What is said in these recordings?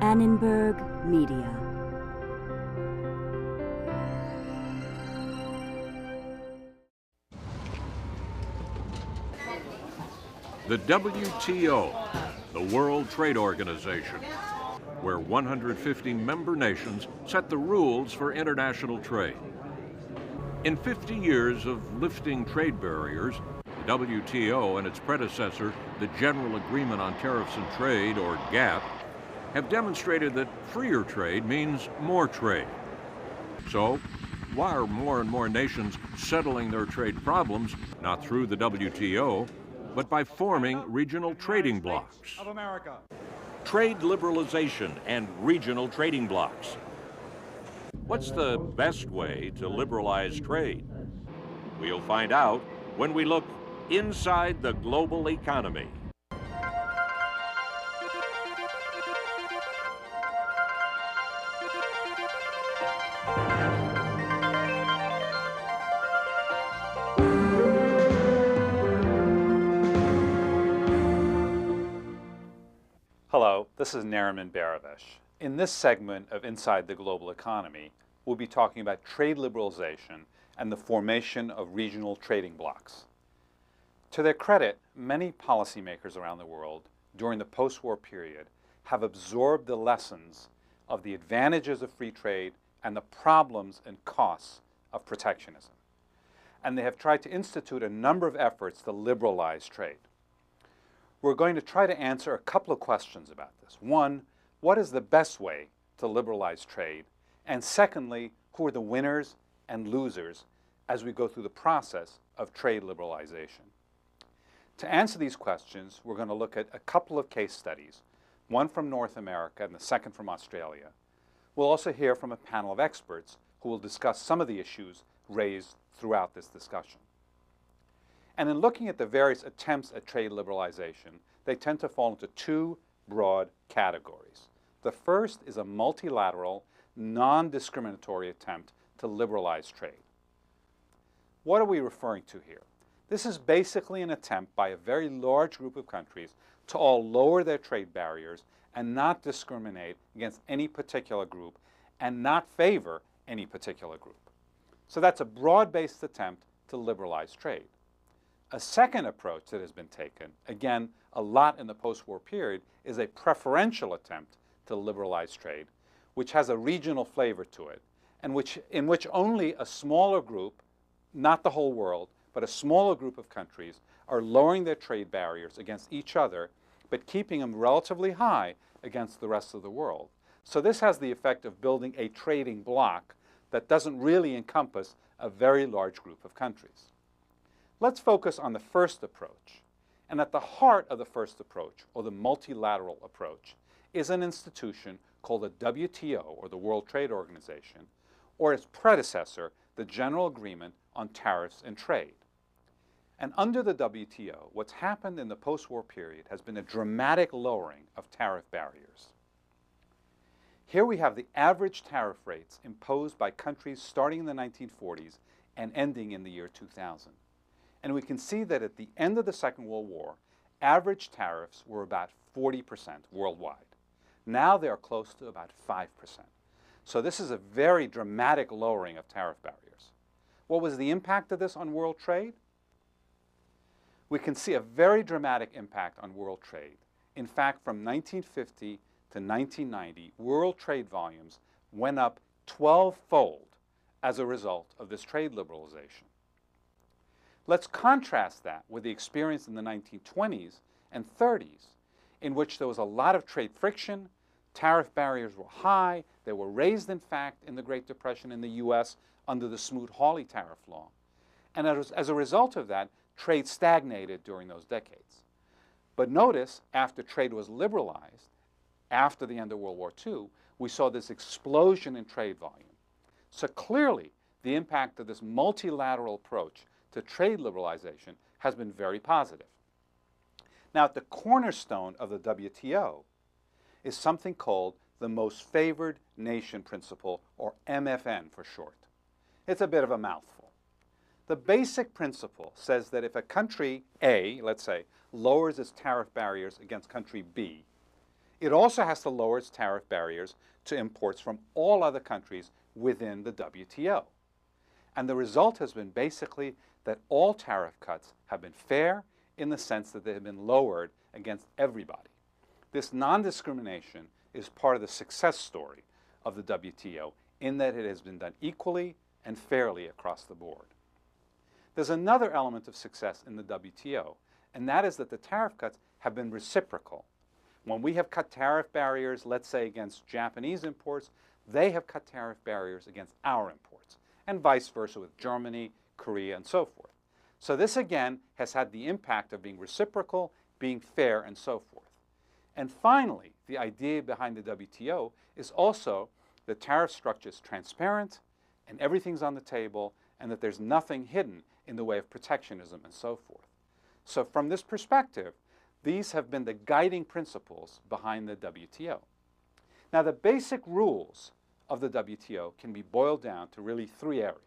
Annenberg Media. The WTO, the World Trade Organization, where 150 member nations set the rules for international trade. In 50 years of lifting trade barriers, the WTO and its predecessor, the General Agreement on Tariffs and Trade, or GATT, have demonstrated that freer trade means more trade. So, why are more and more nations settling their trade problems not through the WTO, but by forming regional trading blocs? Trade liberalization and regional trading blocs. What's the best way to liberalize trade? We'll find out when we look inside the global economy. Hello, this is Nariman Baravesh. In this segment of Inside the Global Economy, we'll be talking about trade liberalization and the formation of regional trading blocs. To their credit, many policymakers around the world during the post-war period have absorbed the lessons of the advantages of free trade and the problems and costs of protectionism. And they have tried to institute a number of efforts to liberalize trade. We're going to try to answer a couple of questions about this. One, what is the best way to liberalize trade? And secondly, who are the winners and losers as we go through the process of trade liberalization? To answer these questions, we're going to look at a couple of case studies, one from North America and the second from Australia. We'll also hear from a panel of experts who will discuss some of the issues raised throughout this discussion. And in looking at the various attempts at trade liberalization, they tend to fall into two broad categories. The first is a multilateral, non-discriminatory attempt to liberalize trade. What are we referring to here? This is basically an attempt by a very large group of countries to all lower their trade barriers and not discriminate against any particular group and not favor any particular group. So that's a broad-based attempt to liberalize trade. A second approach that has been taken, again, a lot in the post-war period, is a preferential attempt to liberalize trade, which has a regional flavor to it, and in which only a smaller group, not the whole world, but a smaller group of countries are lowering their trade barriers against each other, but keeping them relatively high against the rest of the world. So this has the effect of building a trading bloc that doesn't really encompass a very large group of countries. Let's focus on the first approach. And at the heart of the first approach, or the multilateral approach, is an institution called the WTO, or the World Trade Organization, or its predecessor, the General Agreement on Tariffs and Trade. And under the WTO, what's happened in the post-war period has been a dramatic lowering of tariff barriers. Here we have the average tariff rates imposed by countries starting in the 1940s and ending in the year 2000. And we can see that at the end of the Second World War, average tariffs were about 40% worldwide. Now they are close to about 5%. So this is a very dramatic lowering of tariff barriers. What was the impact of this on world trade? We can see a very dramatic impact on world trade. In fact, from 1950 to 1990, world trade volumes went up 12-fold as a result of this trade liberalization. Let's contrast that with the experience in the 1920s and 30s, in which there was a lot of trade friction, tariff barriers were high, they were raised, in fact, in the Great Depression in the US under the Smoot-Hawley tariff law. And as a result of that, trade stagnated during those decades. But notice, after trade was liberalized, after the end of World War II, we saw this explosion in trade volume. So clearly, the impact of this multilateral approach to trade liberalization has been very positive. Now, at the cornerstone of the WTO is something called the Most Favored Nation Principle, or MFN for short. It's a bit of a mouthful. The basic principle says that if a country A, let's say, lowers its tariff barriers against country B, it also has to lower its tariff barriers to imports from all other countries within the WTO. And the result has been basically that all tariff cuts have been fair in the sense that they have been lowered against everybody. This non-discrimination is part of the success story of the WTO in that it has been done equally and fairly across the board. There's another element of success in the WTO, and that is that the tariff cuts have been reciprocal. When we have cut tariff barriers, let's say against Japanese imports, they have cut tariff barriers against our imports, and vice versa with Germany, Korea, and so forth. So this again has had the impact of being reciprocal, being fair, and so forth. And finally, the idea behind the WTO is also the tariff structure is transparent and everything's on the table and that there's nothing hidden in the way of protectionism and so forth. So from this perspective, these have been the guiding principles behind the WTO. Now the basic rules of the WTO can be boiled down to really three areas.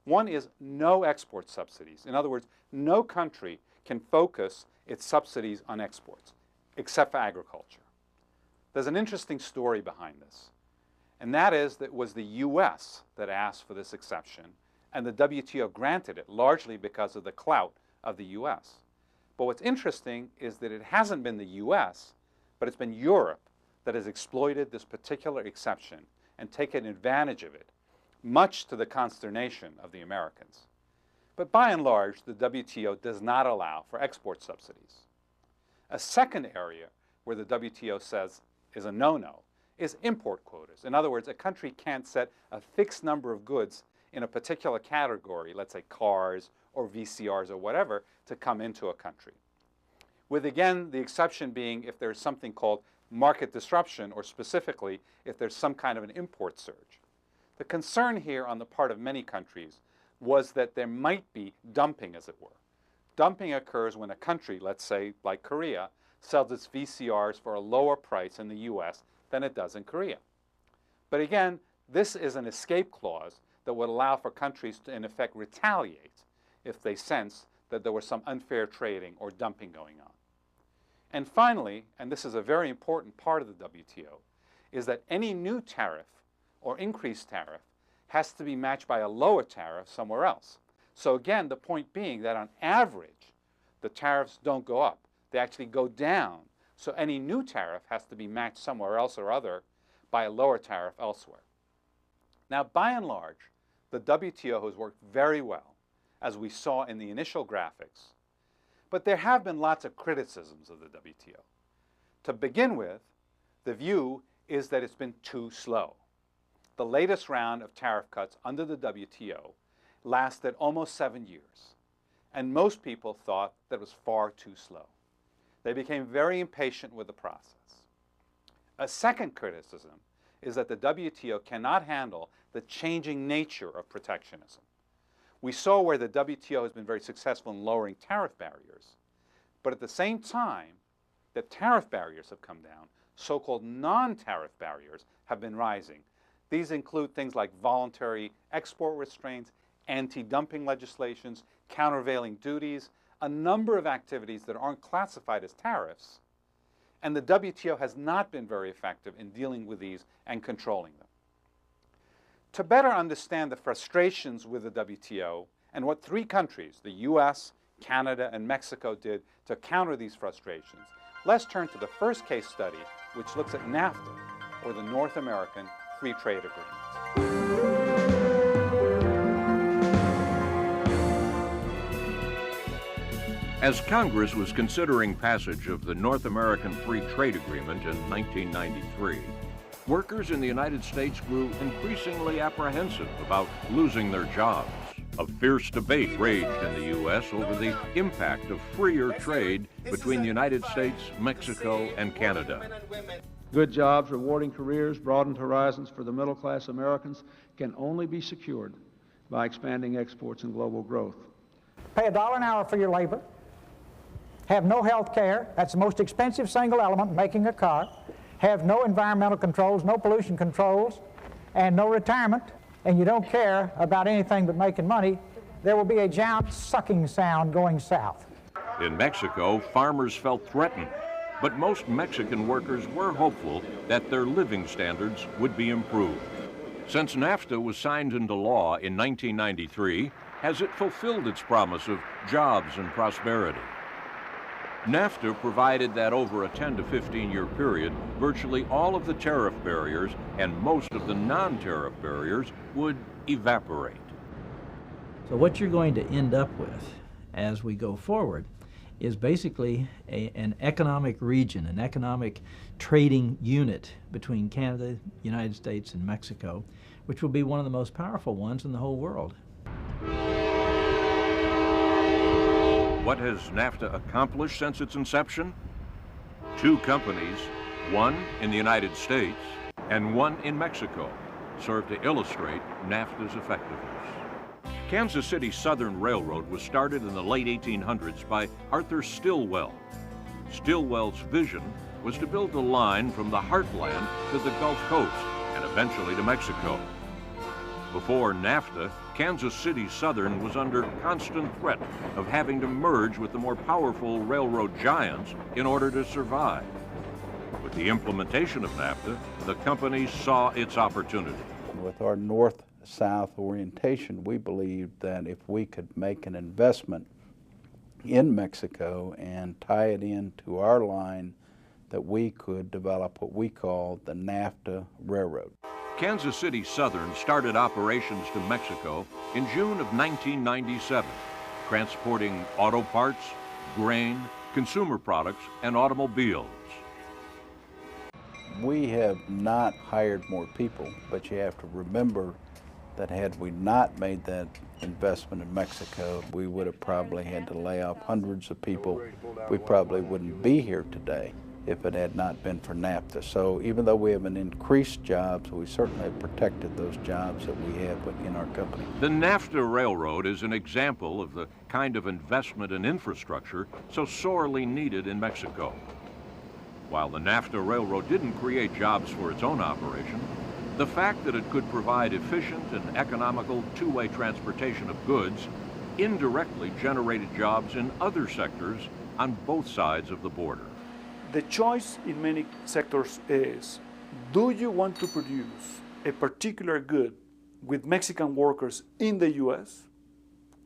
One is no export subsidies. In other words, no country can focus its subsidies on exports, except for agriculture. There's an interesting story behind this, and that is that it was the US that asked for this exception, and the WTO granted it largely because of the clout of the US. But what's interesting is that it hasn't been the US, but it's been Europe that has exploited this particular exception and taken advantage of it, much to the consternation of the Americans. But by and large, the WTO does not allow for export subsidies. A second area where the WTO says is a no-no is import quotas. In other words, a country can't set a fixed number of goods in a particular category, let's say cars or VCRs or whatever, to come into a country. With, again, the exception being if there's something called market disruption, or specifically if there's some kind of an import surge. The concern here on the part of many countries was that there might be dumping, as it were. Dumping occurs when a country, let's say like Korea, sells its VCRs for a lower price in the US than it does in Korea. But again, this is an escape clause that would allow for countries to, in effect, retaliate if they sense that there was some unfair trading or dumping going on. And finally, and this is a very important part of the WTO, is that any new tariff or increased tariff has to be matched by a lower tariff somewhere else. So again, the point being that on average, the tariffs don't go up. They actually go down. So any new tariff has to be matched somewhere else or other by a lower tariff elsewhere. Now, by and large, the WTO has worked very well, as we saw in the initial graphics. But there have been lots of criticisms of the WTO. To begin with, the view is that it's been too slow. The latest round of tariff cuts under the WTO lasted almost 7 years, and most people thought that it was far too slow. They became very impatient with the process. A second criticism is that the WTO cannot handle the changing nature of protectionism. We saw where the WTO has been very successful in lowering tariff barriers, but at the same time that tariff barriers have come down, so-called non-tariff barriers have been rising. These include things like voluntary export restraints, anti-dumping legislations, countervailing duties, a number of activities that aren't classified as tariffs, and the WTO has not been very effective in dealing with these and controlling them. To better understand the frustrations with the WTO and what three countries, the US, Canada, and Mexico, did to counter these frustrations, let's turn to the first case study, which looks at NAFTA, or the North American Free Trade Agreement. As Congress was considering passage of the North American Free Trade Agreement in 1993, workers in the United States grew increasingly apprehensive about losing their jobs. A fierce debate raged in the U.S. over the impact of freer trade between the United States, Mexico, and Canada. Good jobs, rewarding careers, broadened horizons for the middle-class Americans can only be secured by expanding exports and global growth. Pay $1 an hour for your labor, have no health care, that's the most expensive single element in making a car, have no environmental controls, no pollution controls, and no retirement, and you don't care about anything but making money, there will be a giant sucking sound going south. In Mexico, farmers felt threatened, but most Mexican workers were hopeful that their living standards would be improved. Since NAFTA was signed into law in 1993, has it fulfilled its promise of jobs and prosperity? NAFTA provided that over a 10 to 15-year period, virtually all of the tariff barriers and most of the non-tariff barriers would evaporate. So what you're going to end up with as we go forward is basically an economic region, an economic trading unit between Canada, United States, and Mexico, which will be one of the most powerful ones in the whole world. What has NAFTA accomplished since its inception? 2 companies, one in the United States and one in Mexico, serve to illustrate NAFTA's effectiveness. Kansas City Southern Railroad was started in the late 1800s by Arthur Stilwell. Stilwell's vision was to build a line from the heartland to the Gulf Coast and eventually to Mexico. Before NAFTA, Kansas City Southern was under constant threat of having to merge with the more powerful railroad giants in order to survive. With the implementation of NAFTA, the company saw its opportunity. With our north-south orientation, we believed that if we could make an investment in Mexico and tie it into our line, that we could develop what we call the NAFTA Railroad. Kansas City Southern started operations to Mexico in June of 1997, transporting auto parts, grain, consumer products, and automobiles. We have not hired more people, but you have to remember that had we not made that investment in Mexico, we would have probably had to lay off hundreds of people. We probably wouldn't be here today if it had not been for NAFTA. So even though we haven't increased jobs, we certainly have protected those jobs that we have in our company. The NAFTA Railroad is an example of the kind of investment in infrastructure so sorely needed in Mexico. While the NAFTA Railroad didn't create jobs for its own operation, the fact that it could provide efficient and economical two-way transportation of goods indirectly generated jobs in other sectors on both sides of the border. The choice in many sectors is, do you want to produce a particular good with Mexican workers in the US,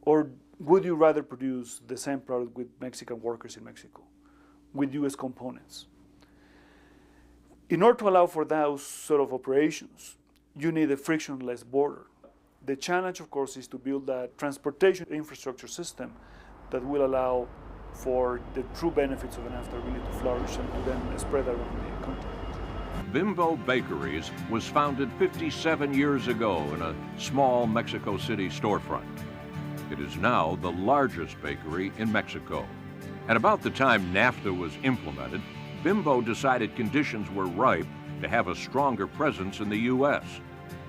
or would you rather produce the same product with Mexican workers in Mexico, with US components? In order to allow for those sort of operations, you need a frictionless border. The challenge, of course, is to build that transportation infrastructure system that will allow for the true benefits of NAFTA really to flourish and to then spread around the continent. Bimbo Bakeries was founded 57 years ago in a small Mexico City storefront. It is now the largest bakery in Mexico. At about the time NAFTA was implemented, Bimbo decided conditions were ripe to have a stronger presence in the U.S.,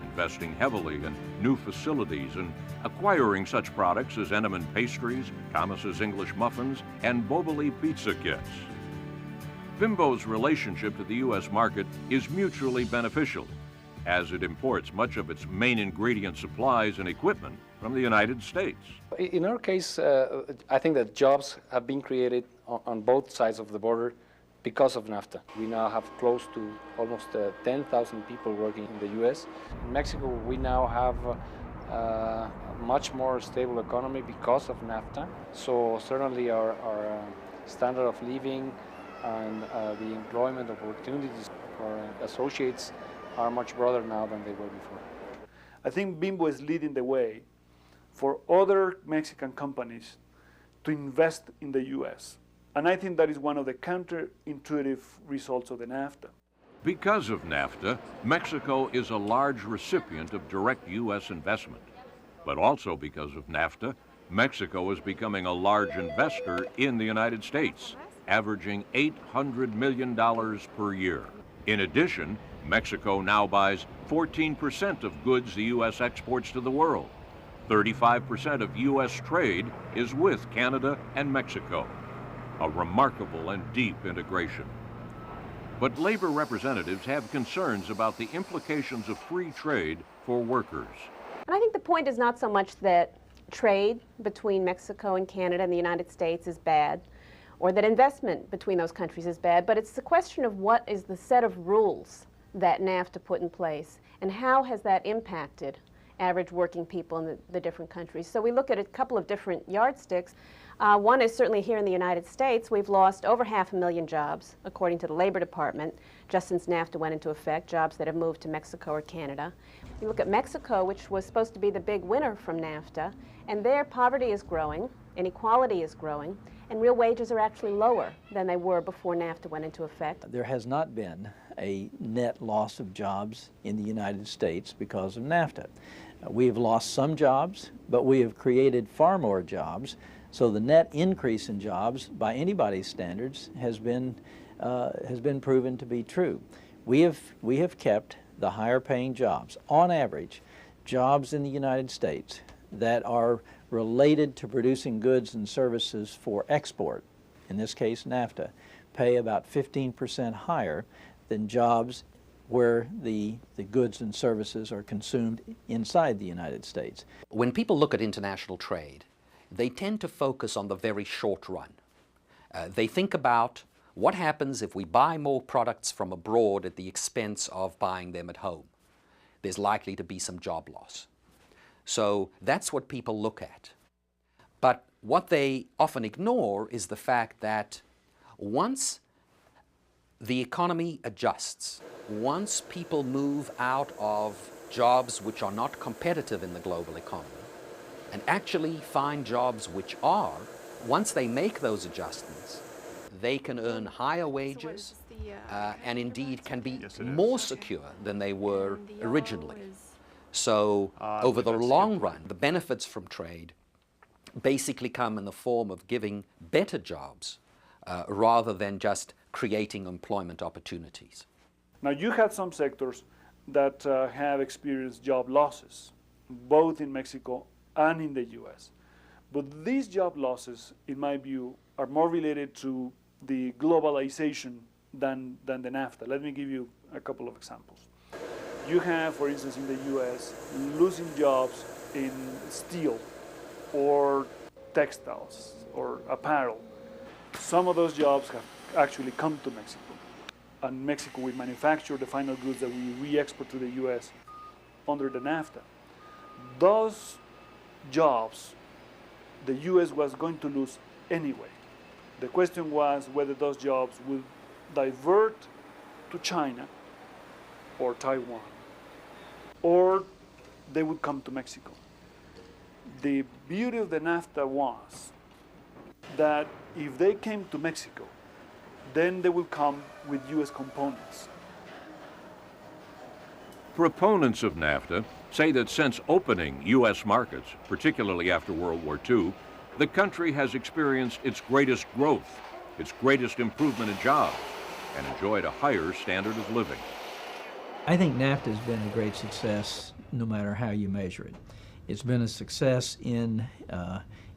investing heavily in new facilities and acquiring such products as Entenmann pastries, Thomas's English muffins, and Boboli pizza kits. Bimbo's relationship to the U.S. market is mutually beneficial, as it imports much of its main ingredient supplies and equipment from the United States. In our case, I think that jobs have been created on both sides of the border because of NAFTA. We now have close to almost 10,000 people working in the U.S. In Mexico, we now have a much more stable economy because of NAFTA. So certainly our standard of living and the employment opportunities for associates are much broader now than they were before. I think Bimbo is leading the way for other Mexican companies to invest in the U.S. And I think that is one of the counterintuitive results of the NAFTA. Because of NAFTA, Mexico is a large recipient of direct U.S. investment. But also because of NAFTA, Mexico is becoming a large investor in the United States, averaging $800 million per year. In addition, Mexico now buys 14% of goods the U.S. exports to the world. 35% of U.S. trade is with Canada and Mexico. A remarkable and deep integration. But labor representatives have concerns about the implications of free trade for workers. And I think the point is not so much that trade between Mexico and Canada and the United States is bad, or that investment between those countries is bad, but it's the question of what is the set of rules that NAFTA put in place, and how has that impacted average working people in the different countries. So we look at a couple of different yardsticks. One is certainly here in the United States, we've lost over 500,000 jobs, according to the Labor Department, just since NAFTA went into effect, jobs that have moved to Mexico or Canada. You look at Mexico, which was supposed to be the big winner from NAFTA, and there poverty is growing, inequality is growing, and real wages are actually lower than they were before NAFTA went into effect. There has not been a net loss of jobs in the United States because of NAFTA. We have lost some jobs, but we have created far more jobs. So the net increase in jobs, by anybody's standards, has been proven to be true. We have kept the higher paying jobs, on average, jobs in the United States that are related to producing goods and services for export, in this case NAFTA, pay about 15% higher than jobs where the goods and services are consumed inside the United States. When people look at international trade, they tend to focus on the very short run. They think about what happens if we buy more products from abroad at the expense of buying them at home. There's likely to be some job loss. So that's what people look at. But what they often ignore is the fact that once the economy adjusts, once people move out of jobs which are not competitive in the global economy and actually find jobs which are, once they make those adjustments, they can earn higher wages and indeed can be more secure than they were originally. So over the long run, the benefits from trade basically come in the form of giving better jobs rather than just creating employment opportunities. Now, you had some sectors that have experienced job losses, both in Mexico and in the US. But these job losses, in my view, are more related to the globalization than the NAFTA. Let me give you a couple of examples. You have, for instance, in the US, losing jobs in steel or textiles or apparel. Some of those jobs have actually come to Mexico. And Mexico, we manufacture the final goods that we re-export to the US under the NAFTA. Those jobs, the US was going to lose anyway. The question was whether those jobs would divert to China or Taiwan, or they would come to Mexico. The beauty of the NAFTA was that if they came to Mexico, then they will come with US components. Proponents of NAFTA say that since opening U.S. markets, particularly after World War II, the country has experienced its greatest growth, its greatest improvement in jobs, and enjoyed a higher standard of living. I think NAFTA has been a great success no matter how you measure it. It's been a success in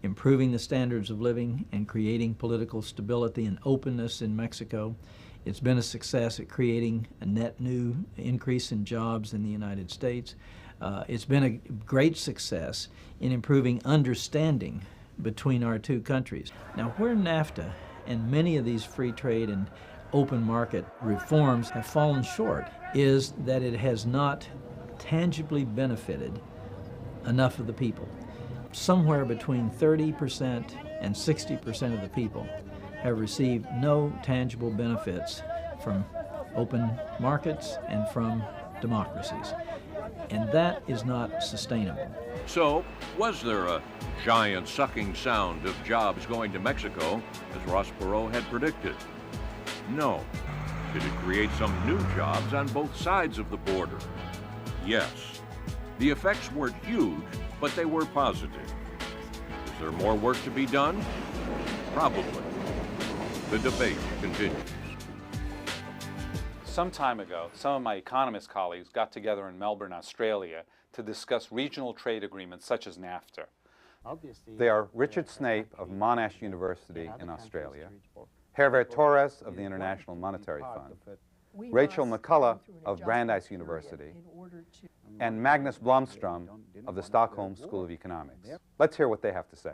improving the standards of living and creating political stability and openness in Mexico. It's been a success at creating a net new increase in jobs in the United States. It's been a great success in improving understanding between our two countries. Now, where NAFTA and many of these free trade and open market reforms have fallen short is that it has not tangibly benefited enough of the people. Somewhere between 30% and 60% of the people have received no tangible benefits from open markets and from democracies. And that is not sustainable. So, was there a giant sucking sound of jobs going to Mexico, as Ross Perot had predicted? No. Did it create some new jobs on both sides of the border? Yes. The effects weren't huge, but they were positive. Is there more work to be done? Probably. The debate continues. Some time ago, some of my economist colleagues got together in Melbourne, Australia, to discuss regional trade agreements such as NAFTA. They are Richard Snape of Monash University in Australia, Hervé Torres of the International Monetary Fund, Rachel McCullough of Brandeis University, and Magnus Blomström of the Stockholm School of Economics. Let's hear what they have to say.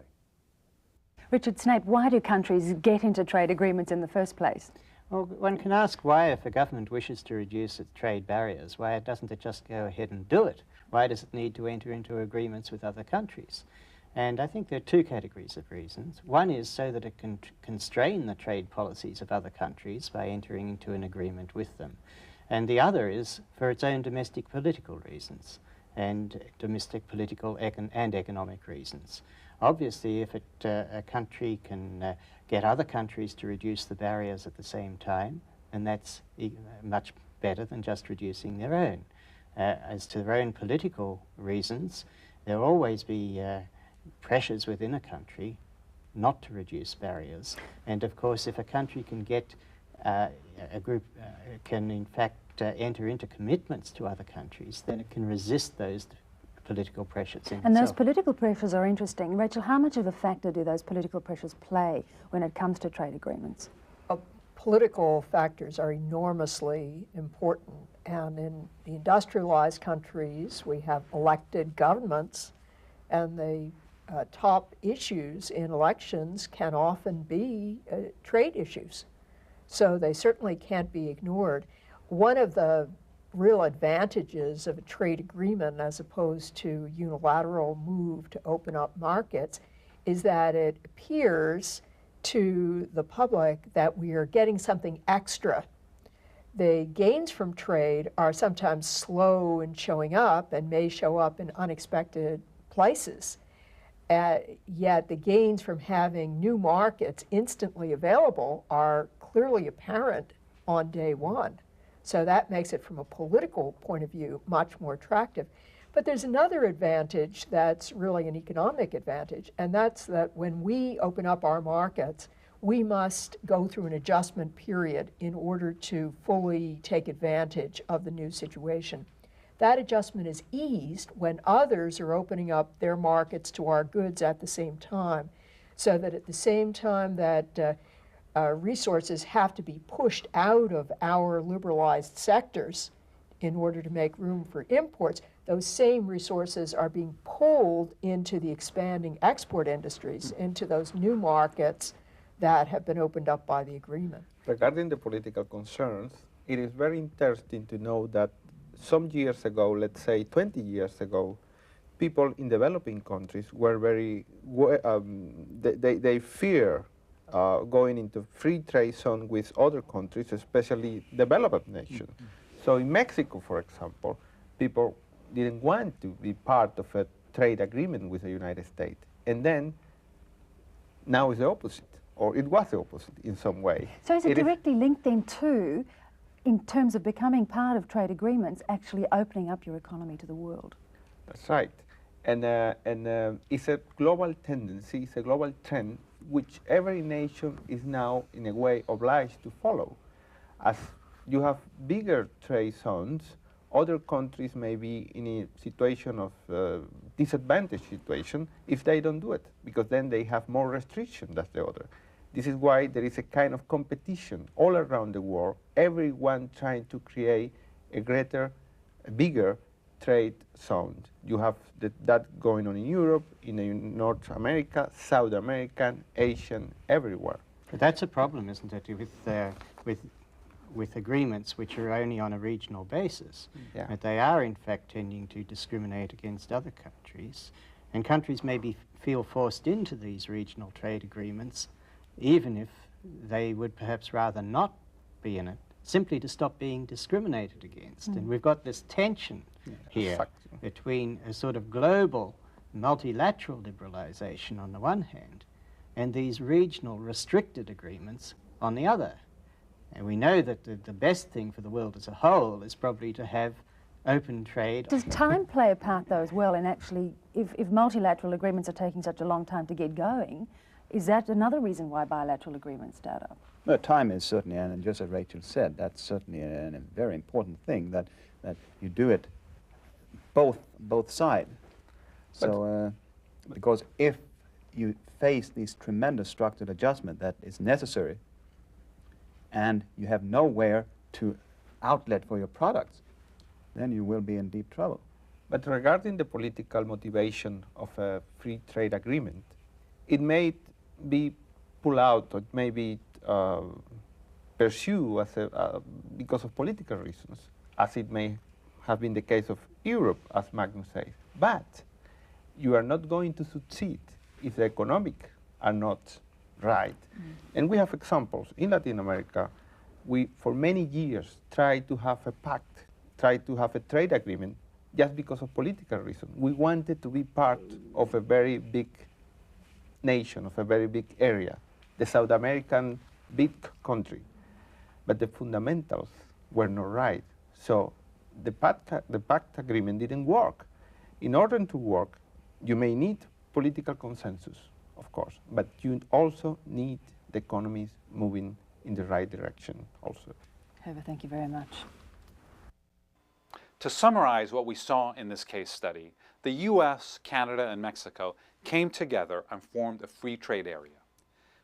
Richard Snape, why do countries get into trade agreements in the first place? Well, one can ask why, if a government wishes to reduce its trade barriers, why doesn't it just go ahead and do it? Why does it need to enter into agreements with other countries? And I think there are two categories of reasons. One is so that it can constrain the trade policies of other countries by entering into an agreement with them. And the other is for its own domestic political reasons and domestic political and economic reasons. Obviously, if a country can get other countries to reduce the barriers at the same time, and that's much better than just reducing their own. As to their own political reasons, there will always be pressures within a country not to reduce barriers. And of course, if a country can get a group, can in fact enter into commitments to other countries, then it can resist those political pressures in And itself. those political pressures are interesting. Rachel, how much of a factor do those political pressures play when it comes to trade agreements? Political factors are enormously important, and in the industrialized countries we have elected governments, and the top issues in elections can often be trade issues. So they certainly can't be ignored. One of the real advantages of a trade agreement as opposed to unilateral move to open up markets is that it appears to the public that we are getting something extra. The gains from trade are sometimes slow in showing up and may show up in unexpected places. Yet the gains from having new markets instantly available are clearly apparent on day one. So that makes it, from a political point of view, much more attractive. But there's another advantage that's really an economic advantage, and that's that when we open up our markets, we must go through an adjustment period in order to fully take advantage of the new situation. That adjustment is eased when others are opening up their markets to our goods at the same time, so that at the same time that resources have to be pushed out of our liberalized sectors in order to make room for imports, those same resources are being pulled into the expanding export industries, into those new markets that have been opened up by the agreement. Regarding the political concerns, it is very interesting to know that some years ago, let's say 20 years ago, people in developing countries were very, they fear going into free trade zone with other countries, especially developed nations. So in Mexico, for example, people didn't want to be part of a trade agreement with the United States. And then, now it's the opposite, or it was the opposite in some way. So is it directly linked then to, in terms of becoming part of trade agreements, actually opening up your economy to the world? That's right. And it's a global tendency, it's a global trend, which every nation is now, in a way, obliged to follow. As you have bigger trade zones, other countries may be in a situation of disadvantaged situation if they don't do it, because then they have more restriction than the other. This is why there is a kind of competition all around the world, everyone trying to create a greater, a bigger trade zone. You have that going on in Europe, in North America, South America, Asian, everywhere. But that's a problem, isn't it, with agreements which are only on a regional basis. Yeah. But they are, in fact, tending to discriminate against other countries. And countries maybe feel forced into these regional trade agreements, even if they would perhaps rather not be in it, simply to stop being discriminated against. And we've got this tension here between a sort of global multilateral liberalization on the one hand and these regional restricted agreements on the other. And we know that the best thing for the world as a whole is probably to have open trade. Does time play a part, though, as well, in actually, if multilateral agreements are taking such a long time to get going, is that another reason why bilateral agreements start up? No, time is certainly, and just as Rachel said, that's certainly a very important thing, that you do it both sides. So, because if you face this tremendous structural adjustment that is necessary, and you have nowhere to outlet for your products, then you will be in deep trouble. But regarding the political motivation of a free trade agreement, it may be pulled out, or it may be pursued as because of political reasons, as it may have been the case of Europe, as Magnus says. But you are not going to succeed if the economic are not right. And we have examples. In Latin America, we, for many years, tried to have a pact, tried to have a trade agreement just because of political reasons. We wanted to be part of a very big nation, of a very big area, the South American big country. But the fundamentals were not right. So the pact agreement didn't work. In order to work, you may need political consensus, of course, but you also need the economies moving in the right direction also. Herbert, thank you very much. To summarize what we saw in this case study, the US, Canada, and Mexico came together and formed a free trade area.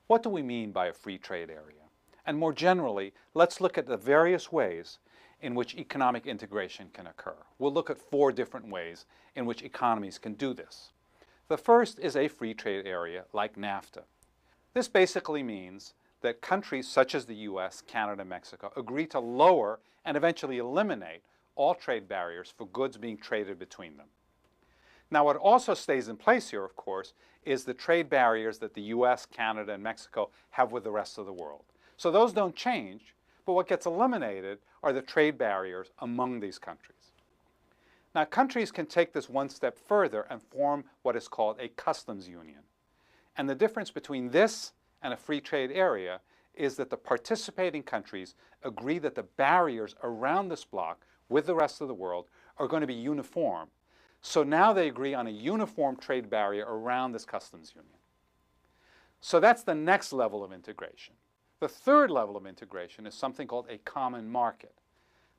What do we mean by a free trade area? And more generally, let's look at the various ways in which economic integration can occur. We'll look at 4 different ways in which economies can do this. The first is a free trade area like NAFTA. This basically means that countries such as the US, Canada, and Mexico agree to lower and eventually eliminate all trade barriers for goods being traded between them. Now, what also stays in place here, of course, is the trade barriers that the US, Canada, and Mexico have with the rest of the world. So those don't change, but what gets eliminated are the trade barriers among these countries. Now, countries can take this one step further and form what is called a customs union. And the difference between this and a free trade area is that the participating countries agree that the barriers around this bloc with the rest of the world are going to be uniform. So now they agree on a uniform trade barrier around this customs union. So that's the next level of integration. The third level of integration is something called a common market.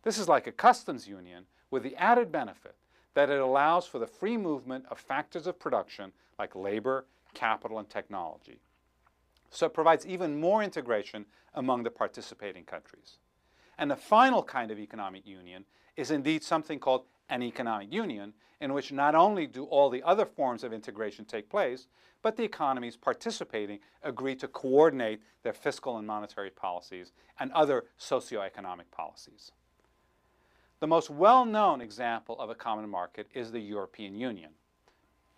This is like a customs union with the added benefit that it allows for the free movement of factors of production like labor, capital, and technology. So it provides even more integration among the participating countries. And the final kind of economic union is indeed something called an economic union, in which not only do all the other forms of integration take place, but the economies participating agree to coordinate their fiscal and monetary policies and other socioeconomic policies. The most well-known example of a common market is the European Union.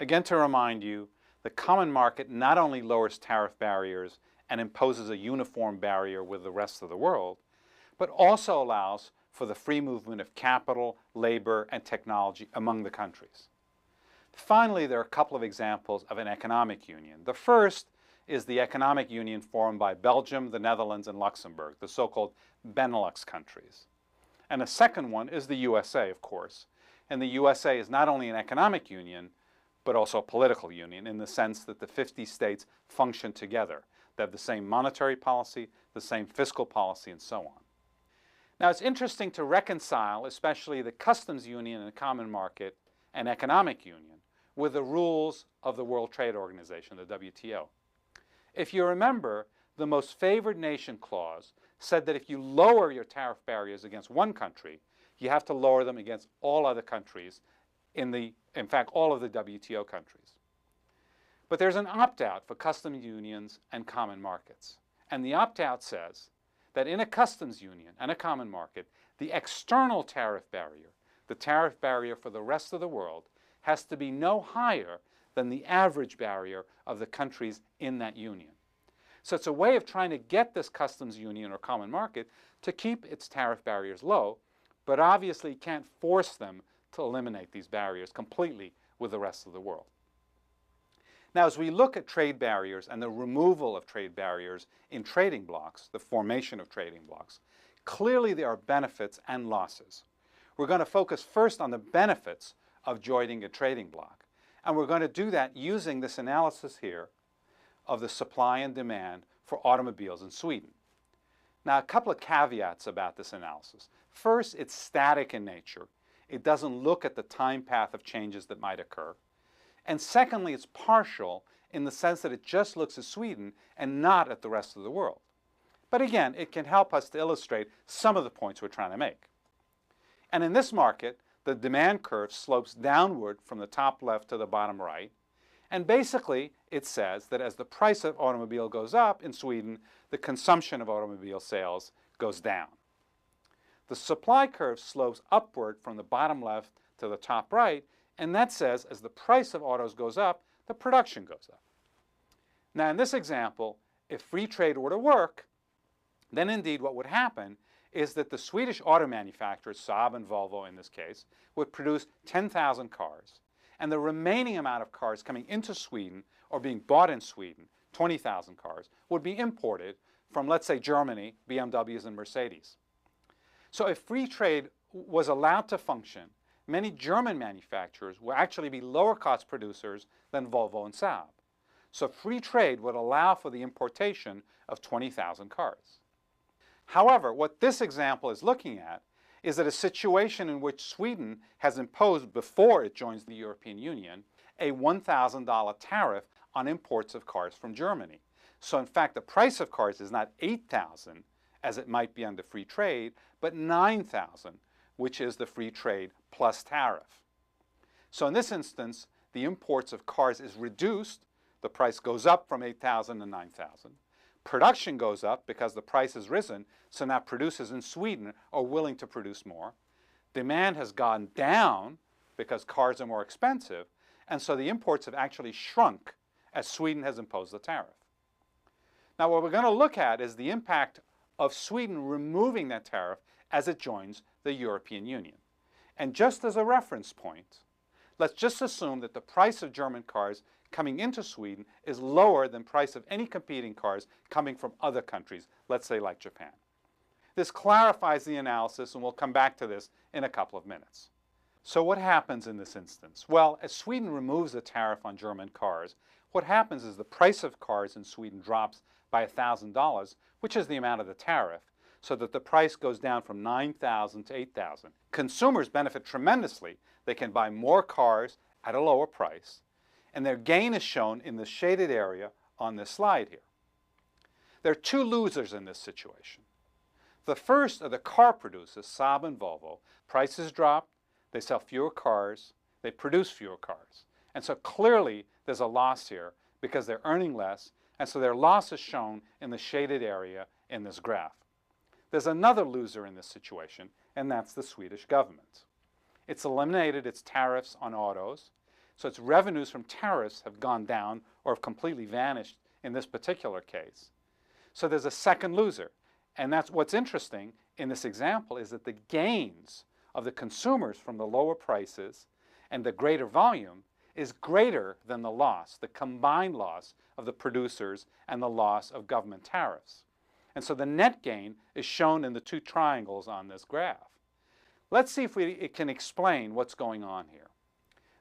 Again, to remind you, the common market not only lowers tariff barriers and imposes a uniform barrier with the rest of the world, but also allows for the free movement of capital, labor, and technology among the countries. Finally, there are a couple of examples of an economic union. The first is the economic union formed by Belgium, the Netherlands, and Luxembourg, the so-called Benelux countries. And the second one is the USA, of course. And the USA is not only an economic union, but also a political union in the sense that the 50 states function together. They have the same monetary policy, the same fiscal policy, and so on. Now, it's interesting to reconcile, especially the customs union and common market and economic union, with the rules of the World Trade Organization, the WTO. If you remember, the most favored nation clause said that if you lower your tariff barriers against one country, you have to lower them against all other countries, in fact, all of the WTO countries. But there's an opt-out for customs unions and common markets. And the opt-out says that in a customs union and a common market, the external tariff barrier, the tariff barrier for the rest of the world, has to be no higher than the average barrier of the countries in that union. So it's a way of trying to get this customs union or common market to keep its tariff barriers low, but obviously can't force them to eliminate these barriers completely with the rest of the world. Now, as we look at trade barriers and the removal of trade barriers in trading blocs, the formation of trading blocs, clearly there are benefits and losses. We're going to focus first on the benefits of joining a trading bloc. And we're going to do that using this analysis here of the supply and demand for automobiles in Sweden. Now, a couple of caveats about this analysis. First, it's static in nature. It doesn't look at the time path of changes that might occur. And secondly, it's partial in the sense that it just looks at Sweden and not at the rest of the world. But again, it can help us to illustrate some of the points we're trying to make. And in this market, the demand curve slopes downward from the top left to the bottom right. And basically, it says that as the price of automobile goes up in Sweden, the consumption of automobile sales goes down. The supply curve slopes upward from the bottom left to the top right, and that says as the price of autos goes up, the production goes up. Now, in this example, if free trade were to work, then indeed what would happen is that the Swedish auto manufacturers, Saab and Volvo in this case, would produce 10,000 cars. And the remaining amount of cars coming into Sweden or being bought in Sweden, 20,000 cars, would be imported from, let's say, Germany, BMWs and Mercedes. So if free trade was allowed to function, many German manufacturers would actually be lower cost producers than Volvo and Saab. So free trade would allow for the importation of 20,000 cars. However, what this example is looking at is that a situation in which Sweden has imposed, before it joins the European Union, a $1,000 tariff on imports of cars from Germany. So in fact, the price of cars is not $8,000, as it might be under free trade, but $9,000, which is the free trade plus tariff. So in this instance, the imports of cars is reduced. The price goes up from $8,000 to $9,000. Production goes up because the price has risen, so now producers in Sweden are willing to produce more. Demand has gone down because cars are more expensive, and so the imports have actually shrunk as Sweden has imposed the tariff. Now, what we're going to look at is the impact of Sweden removing that tariff as it joins the European Union. And just as a reference point, let's just assume that the price of German cars coming into Sweden is lower than price of any competing cars coming from other countries, let's say like Japan. This clarifies the analysis, and we'll come back to this in a couple of minutes. So what happens in this instance? Well, as Sweden removes the tariff on German cars, what happens is the price of cars in Sweden drops by $1,000, which is the amount of the tariff, so that the price goes down from $9,000 to $8,000. Consumers benefit tremendously. They can buy more cars at a lower price, and their gain is shown in the shaded area on this slide here. There are two losers in this situation. The first are the car producers, Saab and Volvo. Prices drop, they sell fewer cars, they produce fewer cars. And so clearly there's a loss here because they're earning less, and so their loss is shown in the shaded area in this graph. There's another loser in this situation, and that's the Swedish government. It's eliminated its tariffs on autos, so its revenues from tariffs have gone down or have completely vanished in this particular case. So there's a second loser. And that's what's interesting in this example is that the gains of the consumers from the lower prices and the greater volume is greater than the loss, the combined loss of the producers and the loss of government tariffs. And so the net gain is shown in the two triangles on this graph. Let's see if it can explain what's going on here.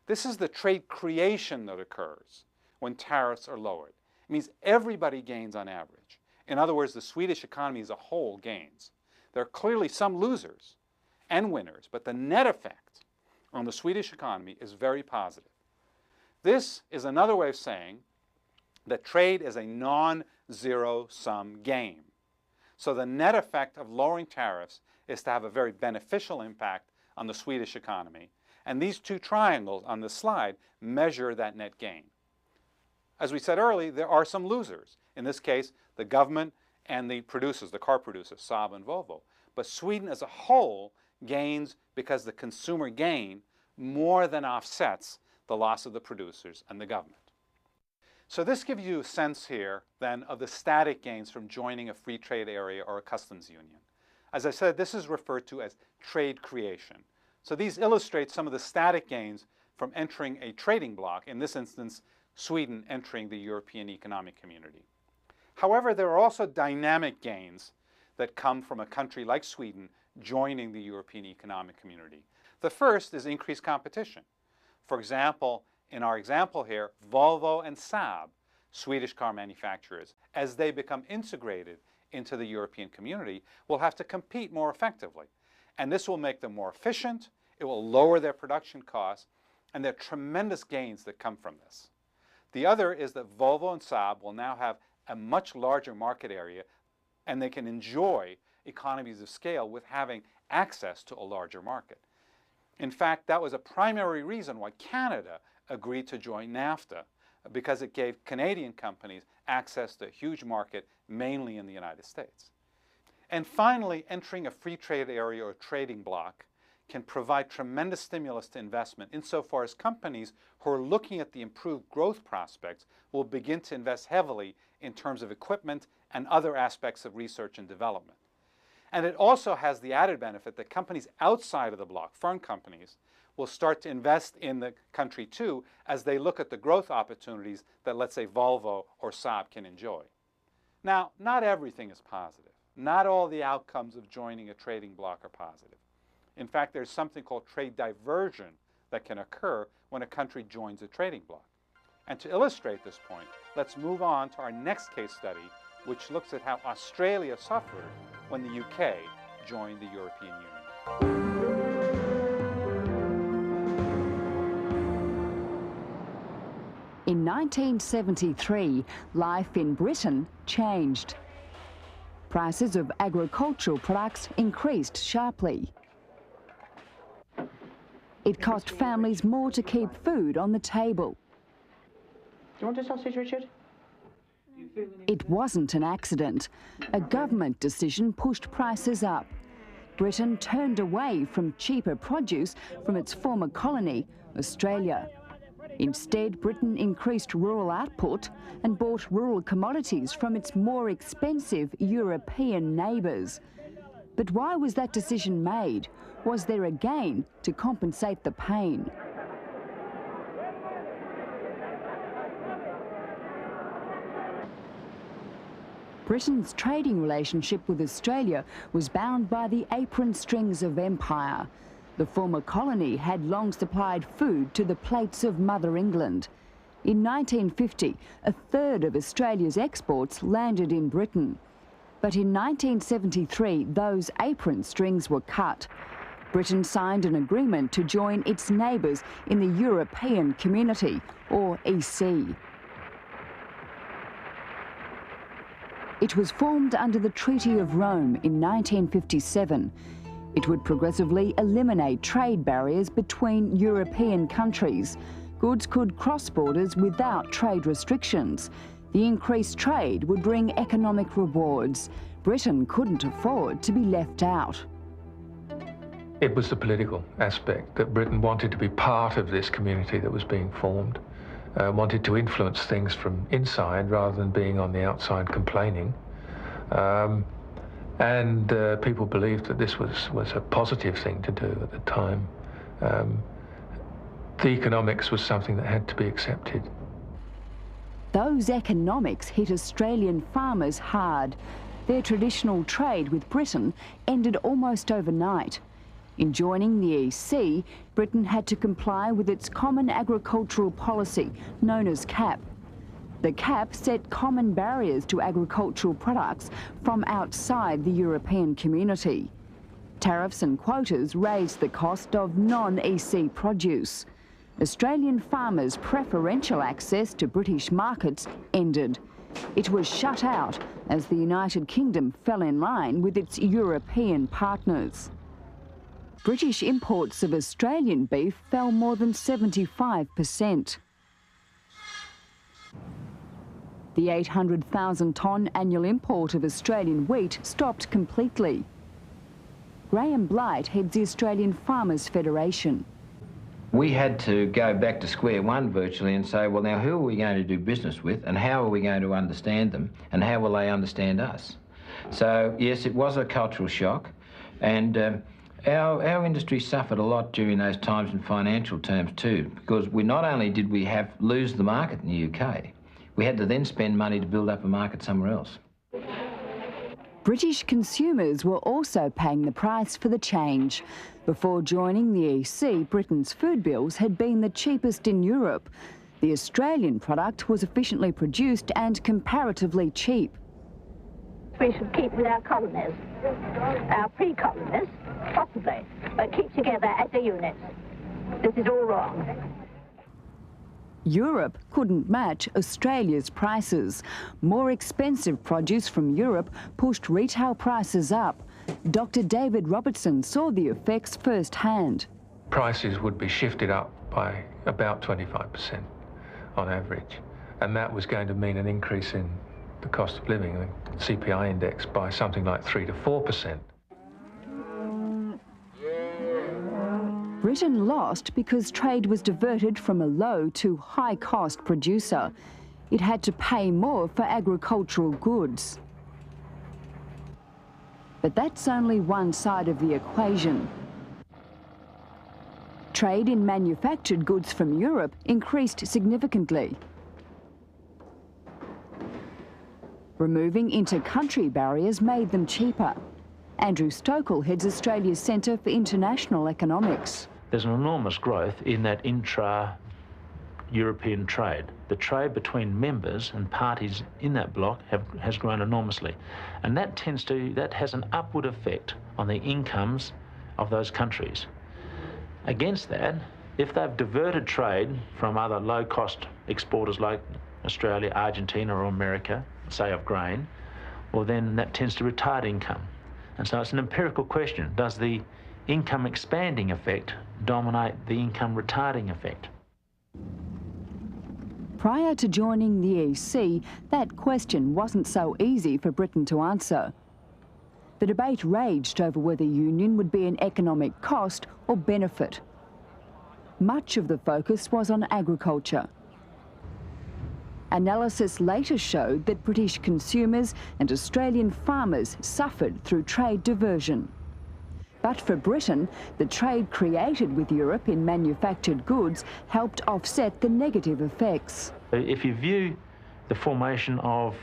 This is the trade creation that occurs when tariffs are lowered. It means everybody gains on average. In other words, the Swedish economy as a whole gains. There are clearly some losers and winners, but the net effect on the Swedish economy is very positive. This is another way of saying that trade is a non-zero-sum game. So the net effect of lowering tariffs is to have a very beneficial impact on the Swedish economy. And these two triangles on the slide measure that net gain. As we said earlier, there are some losers. In this case, the government and the producers, the car producers, Saab and Volvo. But Sweden as a whole gains because the consumer gain more than offsets the loss of the producers and the government. So this gives you a sense here, then, of the static gains from joining a free trade area or a customs union. As I said, this is referred to as trade creation. So these illustrate some of the static gains from entering a trading bloc, in this instance, Sweden entering the European Economic Community. However, there are also dynamic gains that come from a country like Sweden joining the European Economic Community. The first is increased competition. For example, in our example here, Volvo and Saab, Swedish car manufacturers, as they become integrated into the European community, will have to compete more effectively. And this will make them more efficient, it will lower their production costs, and there are tremendous gains that come from this. The other is that Volvo and Saab will now have a much larger market area, and they can enjoy economies of scale with having access to a larger market. In fact, that was a primary reason why Canada agreed to join NAFTA, because it gave Canadian companies access to a huge market, mainly in the United States. And finally, entering a free trade area or trading bloc can provide tremendous stimulus to investment insofar as companies who are looking at the improved growth prospects will begin to invest heavily in terms of equipment and other aspects of research and development. And it also has the added benefit that companies outside of the bloc, foreign companies, will start to invest in the country too as they look at the growth opportunities that, let's say, Volvo or Saab can enjoy. Now, not everything is positive. Not all the outcomes of joining a trading bloc are positive. In fact, there's something called trade diversion that can occur when a country joins a trading bloc. And to illustrate this point, let's move on to our next case study, which looks at how Australia suffered when the UK joined the European Union. In 1973, life in Britain changed. Prices of agricultural products increased sharply. It cost families more to keep food on the table. Do you want a sausage, Richard? It wasn't an accident. A government decision pushed prices up. Britain turned away from cheaper produce from its former colony, Australia. Instead, Britain increased rural output and bought rural commodities from its more expensive European neighbours. But why was that decision made? Was there a gain to compensate the pain? Britain's trading relationship with Australia was bound by the apron strings of empire. The former colony had long supplied food to the plates of Mother England. In 1950, a third of Australia's exports landed in Britain. But in 1973, those apron strings were cut. Britain signed an agreement to join its neighbours in the European Community, or EC. It was formed under the Treaty of Rome in 1957. It would progressively eliminate trade barriers between European countries. Goods could cross borders without trade restrictions. The increased trade would bring economic rewards. Britain couldn't afford to be left out. It was the political aspect that Britain wanted to be part of this community that was being formed, wanted to influence things from inside rather than being on the outside complaining. And people believed that this was a positive thing to do at the time. The economics was something that had to be accepted. Those economics hit Australian farmers hard. Their traditional trade with Britain ended almost overnight. In joining the EC, Britain had to comply with its Common Agricultural Policy, known as CAP. The CAP set common barriers to agricultural products from outside the European community. Tariffs and quotas raised the cost of non-EC produce. Australian farmers' preferential access to British markets ended. It was shut out as the United Kingdom fell in line with its European partners. British imports of Australian beef fell more than 75%. The 800,000-tonne annual import of Australian wheat stopped completely. Graham Blight heads the Australian Farmers Federation. We had to go back to square one virtually and say, well, now who are we going to do business with and how are we going to understand them and how will they understand us? So, yes, it was a cultural shock, and our industry suffered a lot during those times in financial terms too, because not only did we lose the market in the UK, we had to then spend money to build up a market somewhere else. British consumers were also paying the price for the change. Before joining the EC, Britain's food bills had been the cheapest in Europe. The Australian product was efficiently produced and comparatively cheap. We should keep with our colonies, our pre-colonies, possibly, but keep together as a unit. This is all wrong. Europe couldn't match Australia's prices. More expensive produce from Europe pushed retail prices up. Dr. David Robertson saw the effects firsthand. prices would be shifted up by about 25% on average. And that was going to mean an increase in the cost of living, the CPI index, by something like 3 to 4%. Britain lost because trade was diverted from a low to high-cost producer. It had to pay more for agricultural goods. But that's only one side of the equation. Trade in manufactured goods from Europe increased significantly. Removing inter-country barriers made them cheaper. Andrew Stokel heads Australia's Centre for International Economics. There's an enormous growth in that intra-European trade. The trade between members and parties in that bloc has grown enormously. And that has an upward effect on the incomes of those countries. Against that, if they've diverted trade from other low-cost exporters like Australia, Argentina or America, say of grain, well then that tends to retard income. And so it's an empirical question. Does the income expanding effect dominate the income retarding effect? Prior to joining the EC, that question wasn't so easy for Britain to answer. The debate raged over whether union would be an economic cost or benefit. Much of the focus was on agriculture. Analysis later showed that British consumers and Australian farmers suffered through trade diversion. But for Britain, the trade created with Europe in manufactured goods helped offset the negative effects. If you view the formation of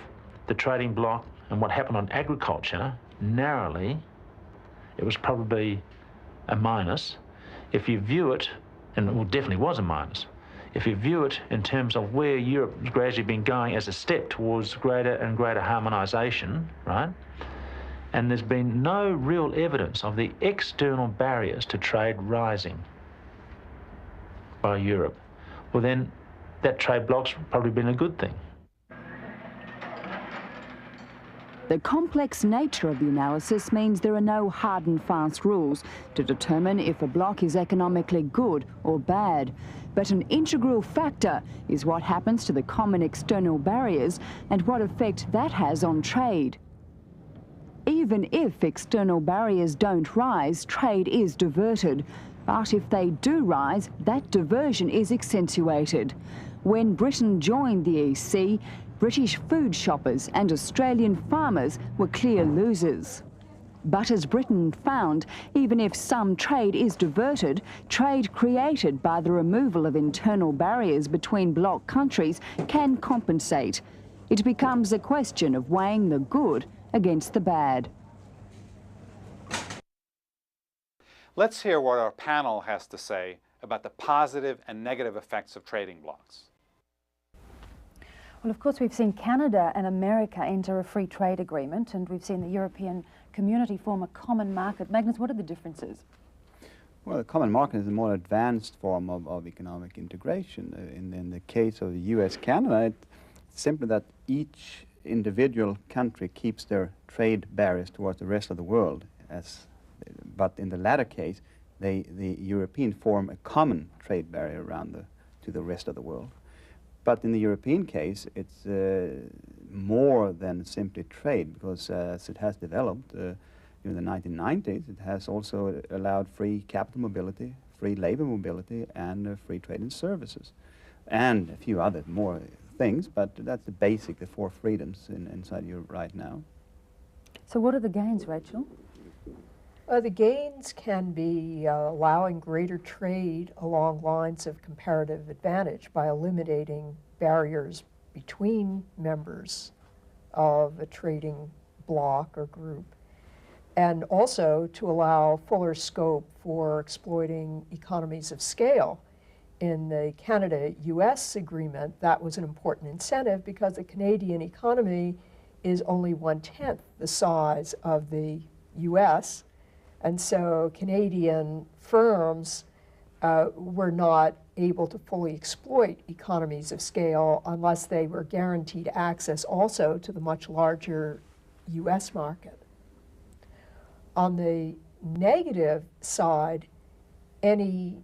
the trading bloc and what happened on agriculture narrowly, it was probably a minus. If you view it, and it definitely was a minus, if you view it in terms of where Europe has gradually been going as a step towards greater and greater harmonisation, right? And there's been no real evidence of the external barriers to trade rising by Europe, well then that trade bloc's probably been a good thing. The complex nature of the analysis means there are no hard and fast rules to determine if a bloc is economically good or bad. But an integral factor is what happens to the common external barriers and what effect that has on trade. Even if external barriers don't rise, trade is diverted. But if they do rise, that diversion is accentuated. When Britain joined the EC, British food shoppers and Australian farmers were clear losers. But as Britain found, even if some trade is diverted, trade created by the removal of internal barriers between bloc countries can compensate. It becomes a question of weighing the good against the bad. Let's hear what our panel has to say about the positive and negative effects of trading blocs. Well, of course, we've seen Canada and America enter a free trade agreement, and we've seen the European community form a common market. Magnus, what are the differences? Well, the common market is a more advanced form of economic integration. In the case of the US-Canada, it's simply that each individual country keeps their trade barriers towards the rest of the world. But in the latter case, the European form a common trade barrier around to the rest of the world. But in the European case, it's more than simply trade, because as it has developed in the 1990s, it has also allowed free capital mobility, free labor mobility, and free trade in services, and a few other more things, but that's the four freedoms inside Europe right now. So what are the gains, Rachel? The gains can be allowing greater trade along lines of comparative advantage by eliminating barriers between members of a trading bloc or group, and also to allow fuller scope for exploiting economies of scale. In the Canada-US agreement, that was an important incentive because the Canadian economy is only 1/10 the size of the US. And so Canadian firms were not able to fully exploit economies of scale unless they were guaranteed access also to the much larger US market. On the negative side, any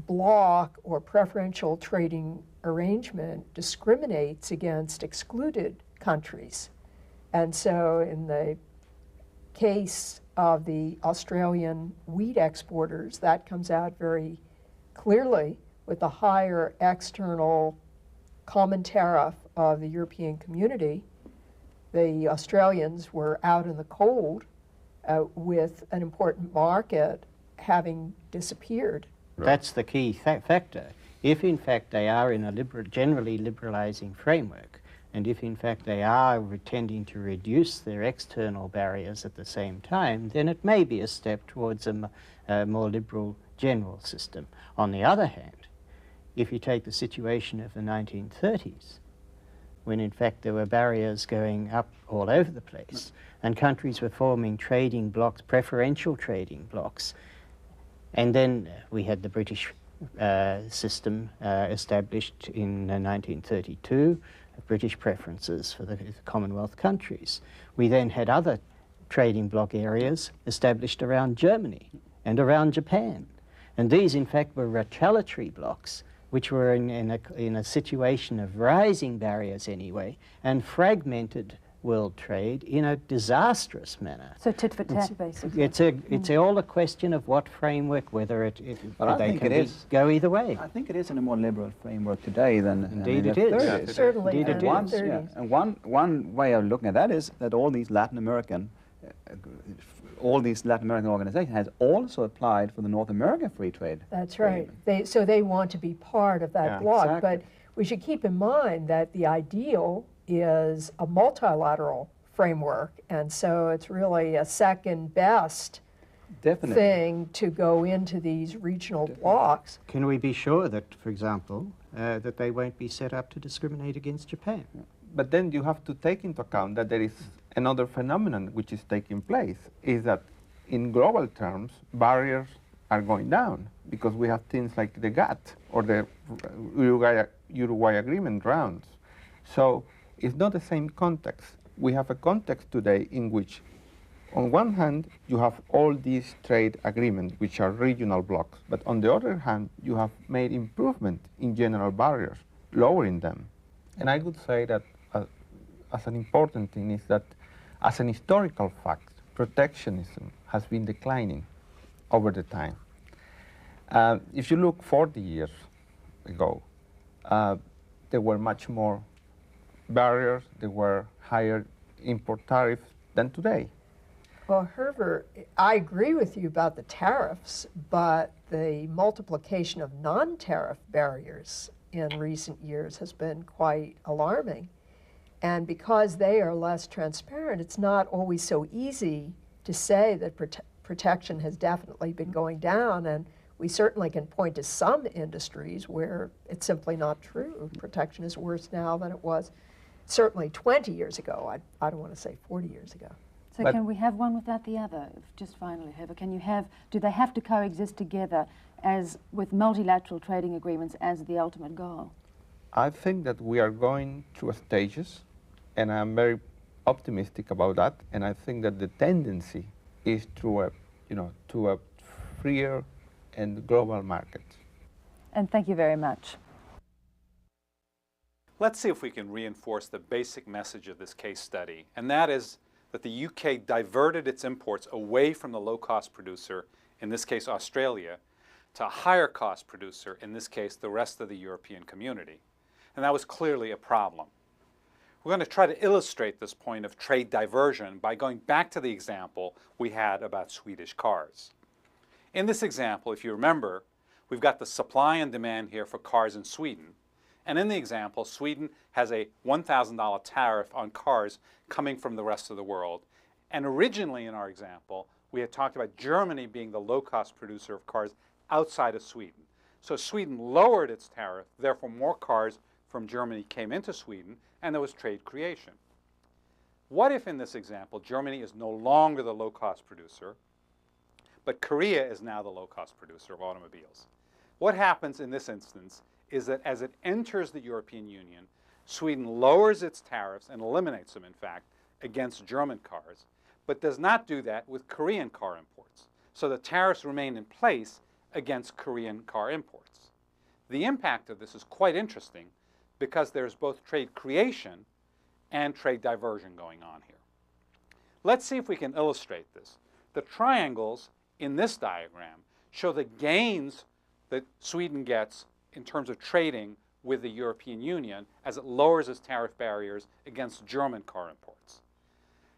bloc or preferential trading arrangement discriminates against excluded countries. And so in the case of the Australian wheat exporters, that comes out very clearly with the higher external common tariff of the European community. The Australians were out in the cold with an important market having disappeared. That's the key factor. If in fact they are in a generally liberalizing framework, and if in fact they are tending to reduce their external barriers at the same time, then it may be a step towards a more liberal general system. On the other hand, if you take the situation of the 1930s, when in fact there were barriers going up all over the place, and countries were forming trading blocs, preferential trading blocs, and then we had the British system established in 1932, British preferences for the Commonwealth countries. We then had other trading bloc areas established around Germany and around Japan. And these, in fact, were retaliatory blocs, which were in a situation of rising barriers anyway, and fragmented world trade in a disastrous manner. So tit for tat, basically. It's all a question of what framework, whether they can go either way. I think it is in a more liberal framework today than Indeed in the it is. 30s. Yeah, certainly Indeed it is. Yeah. And one way of looking at that is that all these Latin American organizations has also applied for the North American free trade. That's right. So they want to be part of that bloc. Exactly. But we should keep in mind that the ideal is a multilateral framework, and so it's really a second best thing to go into these regional blocs. Can we be sure that, for example, that they won't be set up to discriminate against Japan? But then you have to take into account that there is another phenomenon which is taking place, is that in global terms, barriers are going down because we have things like the GATT or the Uruguay Agreement rounds. So it's not the same context. We have a context today in which, on one hand, you have all these trade agreements, which are regional blocs, but on the other hand, you have made improvement in general barriers, lowering them. And I would say that as an important thing is that, as an historical fact, protectionism has been declining over the time. If you look 40 years ago, there were much more barriers, there were higher import tariffs than today. Well, Herbert, I agree with you about the tariffs, but the multiplication of non-tariff barriers in recent years has been quite alarming. And because they are less transparent, it's not always so easy to say that protection has definitely been going down, and we certainly can point to some industries where it's simply not true. Protection is worse now than it was certainly 20 years ago. I don't want to say 40 years ago. So can we have one without the other? Just finally, Herbert, do they have to coexist together as with multilateral trading agreements as the ultimate goal? I think that we are going through stages, and I'm very optimistic about that. And I think that the tendency is to a freer and global market. And thank you very much. Let's see if we can reinforce the basic message of this case study, and that is that the UK diverted its imports away from the low-cost producer, in this case Australia, to a higher-cost producer, in this case the rest of the European community. And that was clearly a problem. We're going to try to illustrate this point of trade diversion by going back to the example we had about Swedish cars. In this example, if you remember, we've got the supply and demand here for cars in Sweden. And in the example, Sweden has a $1,000 tariff on cars coming from the rest of the world. And originally in our example, we had talked about Germany being the low-cost producer of cars outside of Sweden. So Sweden lowered its tariff, therefore more cars from Germany came into Sweden, and there was trade creation. What if in this example, Germany is no longer the low-cost producer, but Korea is now the low-cost producer of automobiles? What happens in this instance is that as it enters the European Union, Sweden lowers its tariffs and eliminates them, in fact, against German cars, but does not do that with Korean car imports. So the tariffs remain in place against Korean car imports. The impact of this is quite interesting because there's both trade creation and trade diversion going on here. Let's see if we can illustrate this. The triangles in this diagram show the gains that Sweden gets in terms of trading with the European Union as it lowers its tariff barriers against German car imports.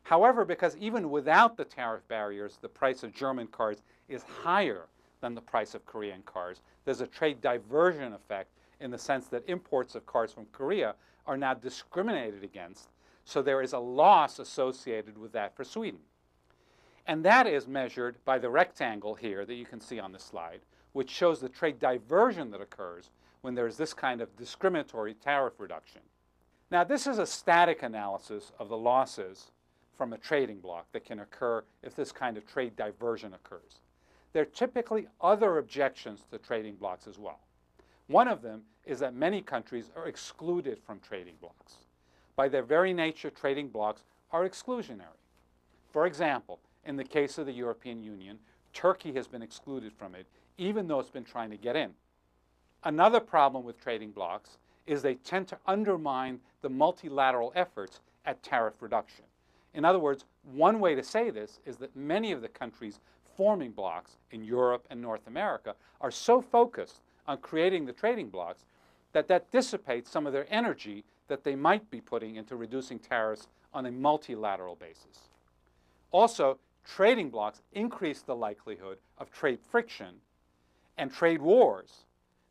However, because even without the tariff barriers, the price of German cars is higher than the price of Korean cars, there's a trade diversion effect in the sense that imports of cars from Korea are now discriminated against, so there is a loss associated with that for Sweden. And that is measured by the rectangle here that you can see on the slide, which shows the trade diversion that occurs when there is this kind of discriminatory tariff reduction. Now, this is a static analysis of the losses from a trading bloc that can occur if this kind of trade diversion occurs. There are typically other objections to trading blocs as well. One of them is that many countries are excluded from trading blocs. By their very nature, trading blocs are exclusionary. For example, in the case of the European Union, Turkey has been excluded from it, even though it's been trying to get in. Another problem with trading blocs is they tend to undermine the multilateral efforts at tariff reduction. In other words, one way to say this is that many of the countries forming blocs in Europe and North America are so focused on creating the trading blocs that that dissipates some of their energy that they might be putting into reducing tariffs on a multilateral basis. Also, trading blocs increase the likelihood of trade friction and trade wars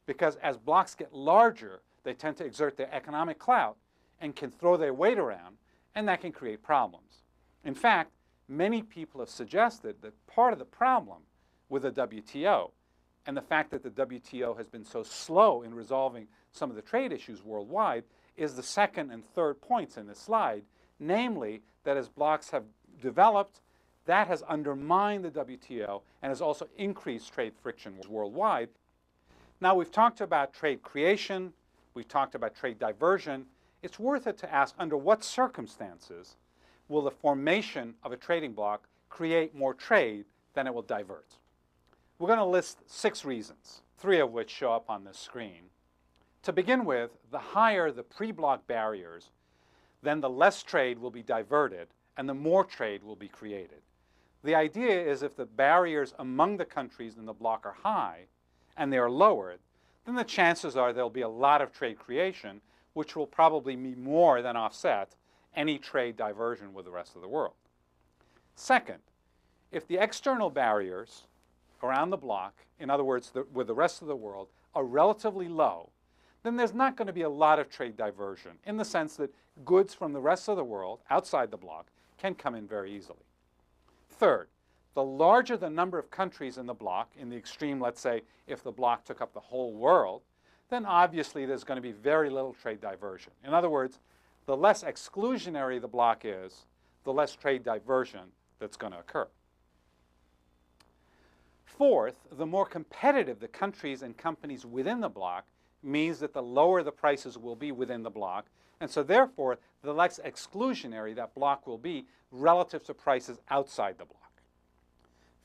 because as blocs get larger, they tend to exert their economic clout and can throw their weight around, and that can create problems. In fact, many people have suggested that part of the problem with the WTO and the fact that the WTO has been so slow in resolving some of the trade issues worldwide is the second and third points in this slide, namely that as blocs have developed, that has undermined the WTO and has also increased trade friction worldwide. Now, we've talked about trade creation, we've talked about trade diversion. It's worth it to ask, under what circumstances will the formation of a trading bloc create more trade than it will divert? We're going to list 6 reasons, 3 of which show up on this screen. To begin with, the higher the pre-bloc barriers, then the less trade will be diverted and the more trade will be created. The idea is if the barriers among the countries in the bloc are high and they are lowered, then the chances are there'll be a lot of trade creation, which will probably be more than offset any trade diversion with the rest of the world. Second, if the external barriers around the bloc, in other words, with the rest of the world, are relatively low, then there's not going to be a lot of trade diversion in the sense that goods from the rest of the world outside the bloc can come in very easily. Third, the larger the number of countries in the bloc, in the extreme, let's say, if the bloc took up the whole world, then obviously there's going to be very little trade diversion. In other words, the less exclusionary the bloc is, the less trade diversion that's going to occur. Fourth, the more competitive the countries and companies within the bloc means that the lower the prices will be within the bloc, and so therefore the less exclusionary that bloc will be relative to prices outside the bloc.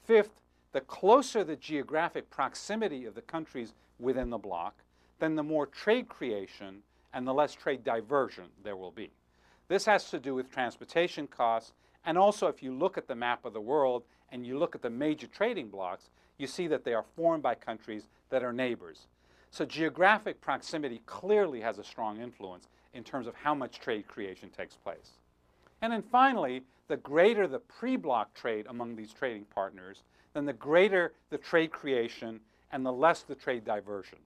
Fifth, the closer the geographic proximity of the countries within the bloc, then the more trade creation and the less trade diversion there will be. This has to do with transportation costs, and also if you look at the map of the world and you look at the major trading blocs, you see that they are formed by countries that are neighbors. So geographic proximity clearly has a strong influence in terms of how much trade creation takes place. And then finally, the greater the pre-bloc trade among these trading partners, then the greater the trade creation and the less the trade diversion.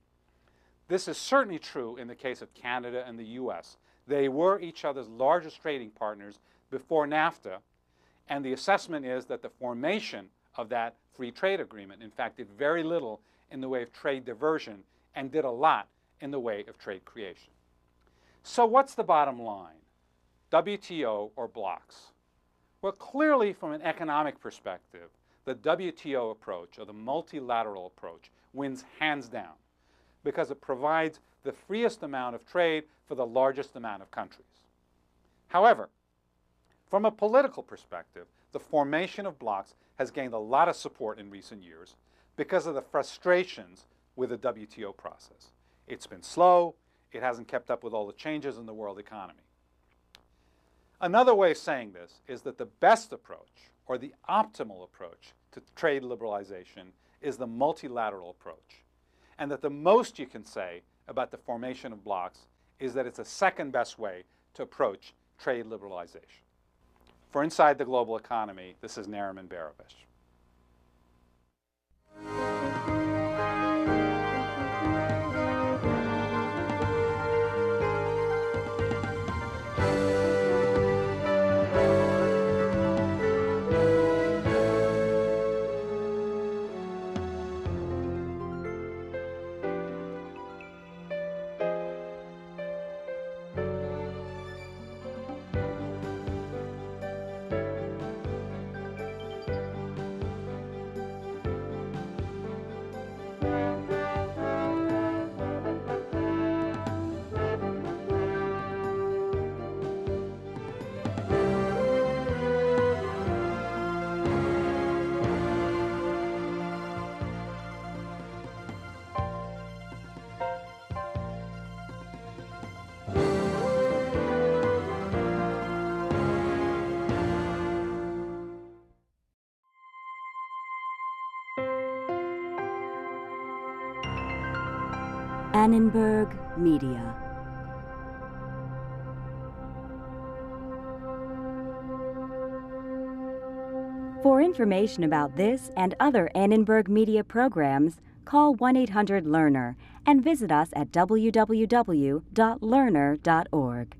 This is certainly true in the case of Canada and the US. They were each other's largest trading partners before NAFTA, and the assessment is that the formation of that free trade agreement, in fact, did very little in the way of trade diversion and did a lot in the way of trade creation. So what's the bottom line? WTO or blocs? Well, clearly from an economic perspective, the WTO approach, or the multilateral approach, wins hands down because it provides the freest amount of trade for the largest amount of countries. However, from a political perspective, the formation of blocs has gained a lot of support in recent years because of the frustrations with the WTO process. It's been slow. It hasn't kept up with all the changes in the world economy. Another way of saying this is that the best approach, or the optimal approach to trade liberalization, is the multilateral approach, and that the most you can say about the formation of blocs is that it's a second best way to approach trade liberalization. For Inside the Global Economy, this is Nariman Baravesh. Annenberg Media. For information about this and other Annenberg Media programs, call 1-800-LEARNER and visit us at www.learner.org.